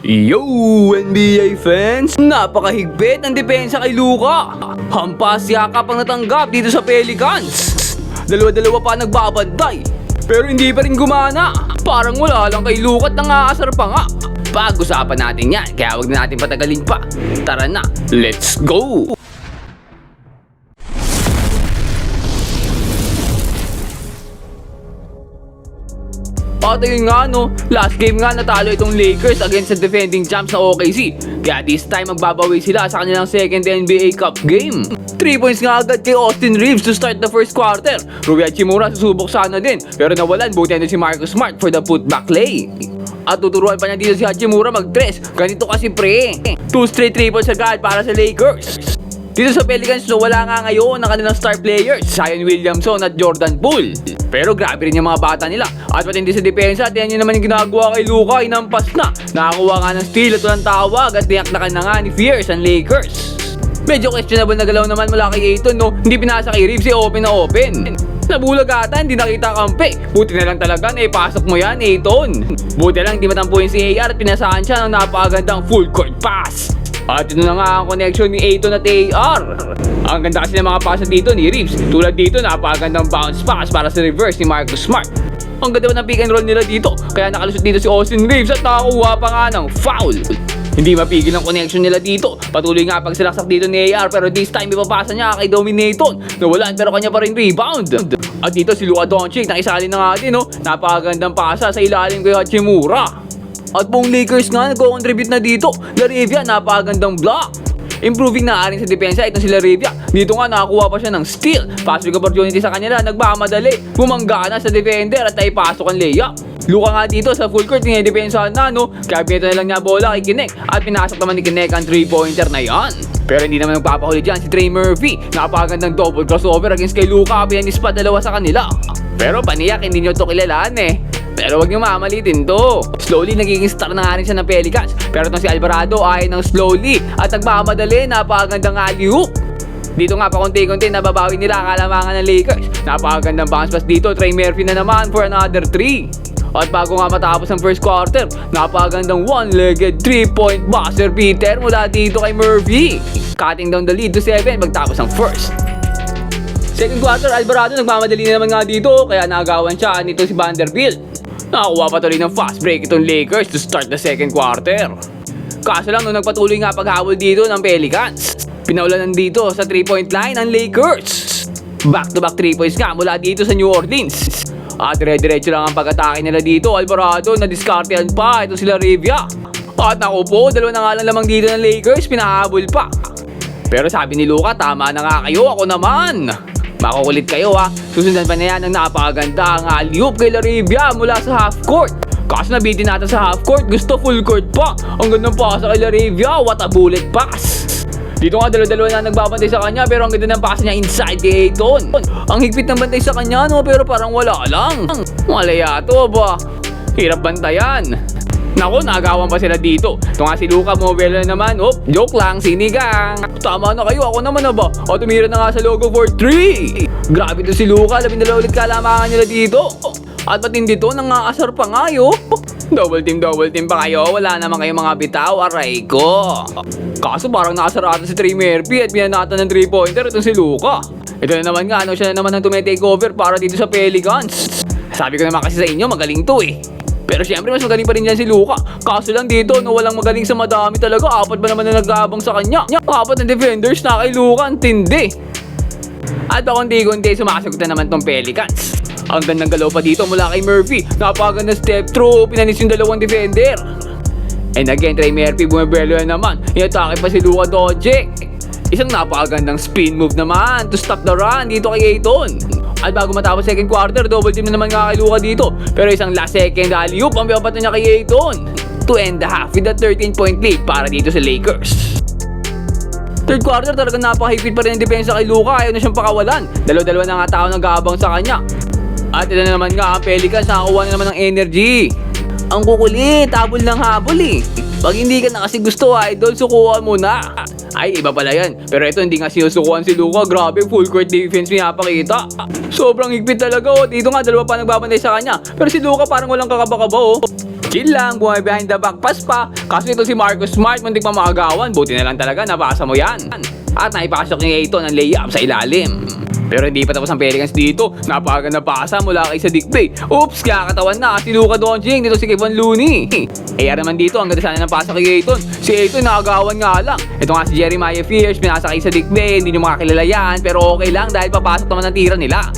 Yo, NBA fans! Napakahigpit ng depensa kay Luka. Hampas yakap ang natanggap dito sa Pelicans. Dalawa-dalawa pa nagbabantay. Pero hindi pa rin gumana. Parang wala lang kay Luka at nangaasar pa nga. Pag-usapan natin yan, kaya wag na natin patagalin pa. Tara na, let's go! At ayun nga last game nga natalo itong Lakers against the defending champs na OKC. Kaya this time magbabawi sila sa kanilang second NBA Cup game. 3 points nga agad kay Austin Reeves to start the first quarter. Rui Hachimura susubok sana din, pero nawalan, buti na si Marcus Smart for the putback lay. At tuturuan pa niya dito si Hachimura mag-3. Ganito kasi pre, 2 straight triples agad para sa Lakers. Dito sa Pelicans wala nga ngayon ang kanilang star players, Zion Williamson at Jordan Poole. Pero grabe rin yung mga bata nila. At patindi sa depensa at yan yun naman yung ginagawa kay Luka, inampas na. Nakakuha nga ng steal at walang tawag at niyaknakan na nga ni Fierce ang Lakers. Medyo questionable na galaw naman mula kay Ayton hindi pinasa kay Reeves, open na open. Nabulag ata, hindi nakita kampi. Buti na lang talaga na ipasok mo yan, Ayton. Buti lang hindi matampuhin si AR at pinasahan siya ng napakagandang full court pass. At ito na nga ang connection ni Ayton at AR. Ang ganda kasi ng mga pasa dito ni Reeves. Tulad dito, napakagandang bounce pass para sa reverse ni Marcus Smart. Ang ganda ng pick and roll nila dito, kaya nakalusot dito si Austin Reeves at nakakuha pa nga ng foul. Hindi mapigil ang connection nila dito. Patuloy nga pagsilaksak dito ni AR, pero this time ipapasa niya kay Dominaton. Nawalan pero kanya pa rin rebound. At dito si Luka Doncic nakisali na nga din napakagandang pasa sa ilalim kay Hachimura. At buong Lakers nga nag-contribute na dito. Laravia, napakagandang block. Improving na rin sa depensa itong si Laravia. Dito nga nakakuha pa siya ng steal. Passing opportunity sa kanila, nagmamadali. Bumangga na sa defender at naipasok ang layup. Luka nga dito sa full court, nidepensahan na kaya pinito na lang niya bola kay Kinek. At pinasok naman ni Kinek ang 3-pointer na yan. Pero hindi naman nagpapahuli dyan si Trey Murphy. Napakagandang double crossover against kay Luka. Pianis pa dalawa sa kanila. Pero paniyak, hindi nyo to kilalaan Pero wag niyo mamalitin to. Slowly nagiging star na nga rin siya ng Pelicans. Pero itong si Alvarado ay ng slowly at nagmamadali, napakagandang alley-oop. Dito nga pa konti-konti nababawi nila ang kalamangan ng Lakers. Napakagandang bounce pass dito, Trey Murphy na naman for another 3. At bago nga matapos ang first quarter, napakagandang one-legged 3-point buzzer beater mula dito kay Murphy. Cutting down the lead to 7 pagtapos ng first. Second quarter, Alvarado nagmamadali na naman nga dito, kaya nagawan siya nito si Vanderbilt. Nakakuha pa tuloy ng fast break itong Lakers to start the second quarter. Kaso lang nagpatuloy nga paghabol dito ng Pelicans. Pinaulanan dito sa 3-point line ang Lakers. Back-to-back 3 points nga mula dito sa New Orleans. At dire-diretso lang ang pag-atake nila dito. Alvarado na diskartehan pa ito sila Laravia. At naku po, dalawa na nga lang lamang dito ng Lakers, pinahabol pa. Pero sabi ni Luka, tama na nga kayo, ako naman. Makukulit kayo Susundan pa na yan ng napakaganda ang alley-oop kay Laravia mula sa half court. Kaso nabitin natin sa half court, gusto full court pa. Ang gandang pasa kay Laravia, what a bullet pass. Dito nga dalawa-dalawa na nagbabantay sa kanya, pero ang ganda ng pasa niya inside kay Ayton. Ang higpit ng bantay sa kanya pero parang wala lang. Malaya to ba? Hirap bantayan. Naku, nagawan pa sila dito. Ito nga si Luka Movella naman. Joke lang, sinigang. Tama na kayo, ako naman ba? O tumira na nga sa logo for 3. Grabe to si Luka, 12 ulit kalamangan nila dito. At patindi to, nangaasar pa nga double team pa kayo. Wala naman kayong mga bitaw, aray ko. Kaso parang nakasarado si Trey Murphy at binanatan ng 3-pointer itong si Luka. Ito na naman nga, siya na naman ang tumitake over para dito sa Pelicans. Sabi ko naman kasi sa inyo, magaling to Pero syempre mas magaling pa rin yan si Luka. Kaso lang dito, walang magaling sa madami talaga. 4 ba naman na nag-aabang sa kanya? 4 na defenders na kay Luka, ang tindi. At pakunti-kunti sumasagot na naman tong Pelicans. Ang gandang galaw pa dito mula kay Murphy. Napakagandang step through, pinanis yung dalawang defender. And again, Trey Murphy bumibelo na naman. Inatake pa si Luka Doncic. Isang napakagandang spin move naman to stop the run dito kay Ayton. At bago matapos second quarter, double team na naman nga kay Luka dito. Pero isang last second alley-oop ang pipapato niya kay Ayton. 2.5 with a 13-point lead para dito sa Lakers. Third quarter talagang napakahigpit pa rin ang depensa kay Luka. Ayaw na siyang pakawalan. Dalawa-dalawa na nga tao nag-aabang sa kanya. At ito na naman nga ang Pelicans, nakakuha na naman ng energy. Ang kukulit, habol ng habol Pag hindi ka na kasi gusto idol, sukuhan mo na. Ay, iba pala yan. Pero ito hindi nga sinusukuhan si Luka. Grabe, full court defense pinapakita. Sobrang higpit talaga Dito nga, dalawa pa nagbabantay sa kanya. Pero si Luka parang walang kakaba-kaba Chill lang, buhay behind the back pass pa. Kaso ito si Marcus Smart, muntik pa makagawan. Buti na lang talaga, nabasa mo yan. At naipasok ni Ayton ang layup sa ilalim. Pero hindi pa tapos ang Pelicans dito. Napakaganda pasa mula kay Saddiq Bey. Oops, kakatawan na si Luka Doncic dito si Kevon Looney. AR naman dito, ang ganda sana ng pasa kay Ayton. Si Ayton nakagawan nga lang. Ito nga si Jeremiah Fierce, pinasa kay Saddiq Bey. Hindi nyo makakilala yan, pero okay lang dahil papasok naman ang tira nila.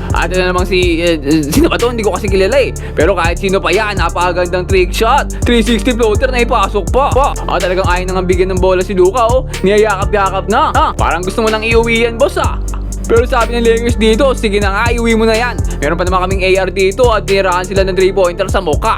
At ito namang sino ba to? Hindi ko kasi kilala eh. Pero kahit sino pa yan, napakagandang trick shot. 360 floater na ipasok pa. Talagang ayaw nang bigyan ng bola si Luka oh. Niyayakap-yakap na. Parang gusto mo nang iuwi yan boss ah. Pero sabi ng Lakers dito, sige na nga, iuwi mo na yan. Meron pa naman kaming AR dito at niraan sila ng 3-pointer sa mukha.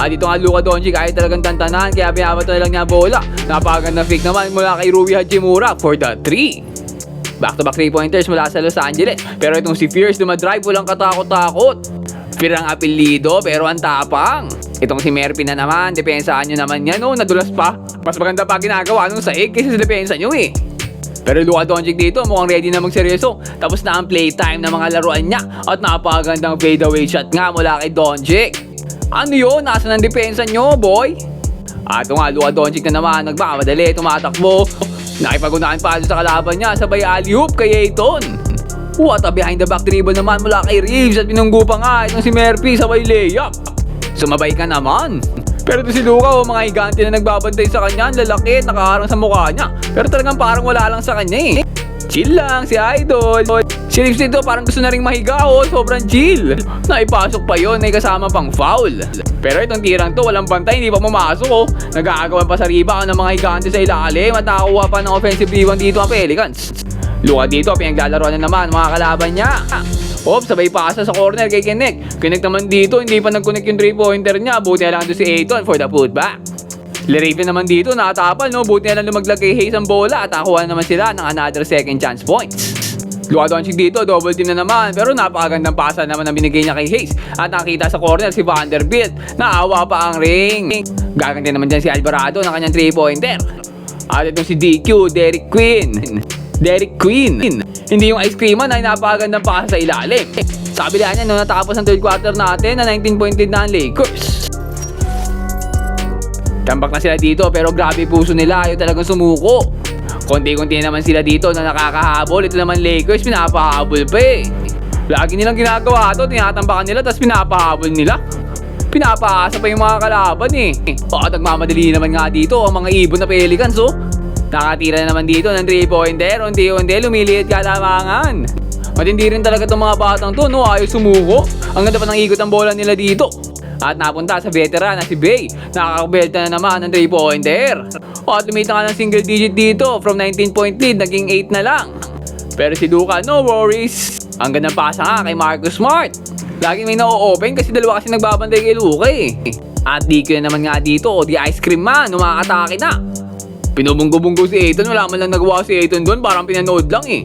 Dito nga Luka Doncic ay talagang tantanan kaya binabato na lang niya bola. Napakaganda fake naman mula kay Rui Hachimura for the 3. Back-to-back 3-pointers mula sa Los Angeles. Pero itong si Fierce dumadrive, walang katakot-takot. Fear ang apelido pero ang tapang. Itong si Merpin na naman, depensahan nyo naman yan nadulas pa. Mas maganda pa ginagawa nung saig kaysa sa depensa nyo eh. Pero Luka Doncic dito mukhang ready na magseryoso. Tapos na ang playtime ng mga laruan niya. At napakagandang fadeaway shot nga mula kay Doncic. Ano yun? Nasaan ang depensa nyo boy? Ito nga Luka Doncic na naman, nagmamadali, tumatakbo. Nakipagunaan pa sa kalaban niya, sabay alley-oop kay Ayton. What a behind the back dribble naman mula kay Reeves at pinunggo pa nga itong si Murphy sabay layup. Sumabay ka naman. Pero ito si Luka mga higante na nagbabantay sa kanya, lalaki, nakaharang sa mukha niya. Pero talagang parang wala lang sa kanya eh. Chill lang si Idol. Si Reeves dito parang gusto na ring mahiga sobrang chill. Naipasok pa yon, may kasama pang foul. Pero itong tirang to, walang bantay, hindi pa pumasok Nag-aagawan pa sa rebound ng mga higante sa ilalim at nakakuha pa ng offensive rebound dito ang Pelicans. Luka dito, pinaglalaroan na naman mga kalaban niya. Sabay pasa sa corner kay Kenneth. Kenneth naman dito, hindi pa nag-connect yung 3-pointer niya. Buti na lang doon si Ayton for the putback. Leraven naman dito, nakatapal Buti na lang lumaglag kay Hayes ang bola at nakuha naman sila ng another second chance points. Luka Doncic dito, double team na naman. Pero napakagandang pasa naman ang binigay niya kay Hayes. At nakita sa corner si Vanderbilt. Naawa pa ang ring. Gaganti naman dyan si Alvarado ng kanyang 3-pointer. At itong si DQ, Derek Queen. Hindi yung ice cream ay napakagandang pasa sa ilalim. Sabi niya nung natapos ang third quarter natin na 19-point lead na ang Lakers. Tambak na sila dito pero grabe puso nila, ayaw talagang sumuko. Konti-konti naman sila dito na nakakahabol. Ito naman Lakers, pinapahabol pa eh. Lagi nilang ginagawa ito, tinatambakan nila tapos pinapahabol nila. Pinapaasa pa yung mga kalaban eh. At nagmamadali naman nga dito ang mga ibon na Pelicans Nakatira na naman dito ng 3-pointer, unti-unti lumiliit kalamangan. Matindi rin talaga itong mga batang to, ayaw sumuko. Ang ganda pa ng ikot ang bola nila dito. At napunta sa veteran na si Bey. Nakakabelta na naman ng 3-pointer. At lumita nga ng single digit dito, from 19-point lead, naging 8 na lang. Pero si Luka, no worries. Ang ganda pasa nga kay Marcus Smart. Laging may na-open kasi dalawa kasi nagbabantay kay Luka eh. At DQ na naman nga dito, the ice cream man, umakatake na. Pinubunggo-bunggo si Ayton, wala man lang nagawa si Ayton doon, parang pinanood lang eh.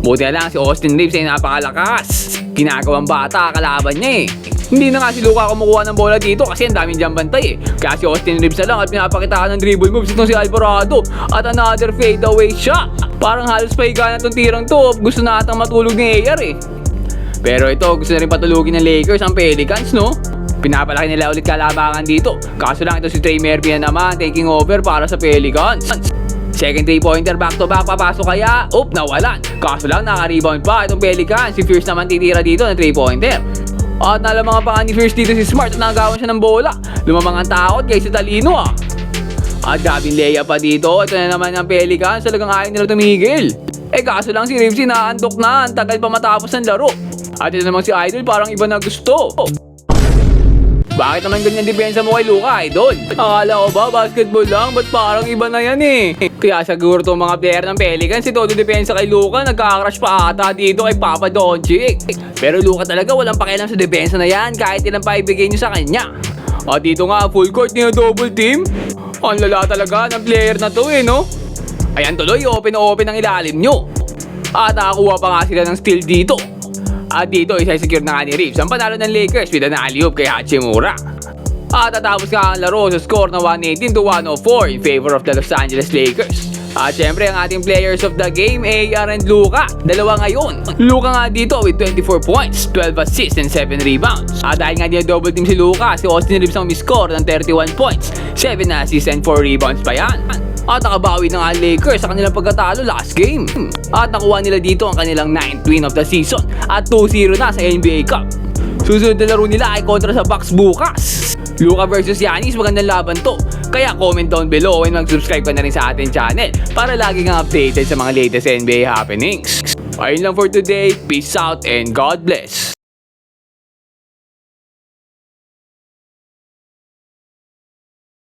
Buti na lang si Austin Reeves ay napakalakas. Ginagawang bata, kalaban niya eh. Hindi na nga si Luka kumukuha ng bola dito kasi ang daming dyan bantay eh. Kaya si Austin Reeves na lang at pinapakitaan ng dribble moves itong si Alvarado. At another fadeaway shot. Parang halos pahiga na itong tirang to. Gusto na atang matulog ni AR eh. Pero ito, gusto na rin patulugin ng Lakers ang Pelicans Pinapalaki nila ulit kalabangan dito. Kaso lang ito si Trey Murphy na naman taking over para sa Pelicans. Second 3-pointer back-to-back, papasok kaya? Nawalan. Kaso lang naka-rebound pa itong Pelicans. Si Fierce naman titira dito ng 3-pointer. At nalamangan pa nga ni Fierce dito si Smart at nagawan siya ng bola. Lumamang ang takot kaysa talino At gabing layup pa dito. Ito na naman ang Pelicans. Talagang ayaw nila tumigil. Kaso lang si Reeves naandok na. Ang tagal pa matapos ng laro. At ito naman si Idol parang iba na gusto. Bakit naman ganyan depensa mo kay Luka, Idol? Akala ko ba basketball lang? Ba't parang iba na yan eh? Kaya siguro itong mga player ng Pelicans, si todo depensa kay Luka, nagkakrush pa ata dito kay Papa Doncic. Pero Luka talaga walang pakialam sa depensa na yan kahit ilang pa ibigay nyo sa kanya. At dito nga, full court niya double team. Ang lala talaga ng player na to Ayan tuloy, open ang ilalim nyo. At nakakuha pa nga sila ng steal dito. At dito, isa-secure na nga ni Reeves ang panalo ng Lakers with an alley-oop kay Hachimura. At tatapos nga ang laro sa score na 118-104 in favor of the Los Angeles Lakers. At syempre ang ating players of the game, AR and Luka. Dalawa ngayon. Luka nga dito with 24 points, 12 assists and 7 rebounds. At dahil nga dito double team si Luka, si Austin Reeves ang miscore ng 31 points, 7 assists and 4 rebounds pa yan. At nakabawi na nga Lakers sa kanilang pagkatalo last game. At nakuha nila dito ang kanilang 9th win of the season at 2-0 na sa NBA Cup. Susunod na laro nila ay kontra sa Bucks bukas. Luka versus Giannis, magandang laban to. Kaya comment down below and mag-subscribe ka na rin sa ating channel para lagi kang updated sa mga latest NBA happenings. Ayun lang for today. Peace out and God bless.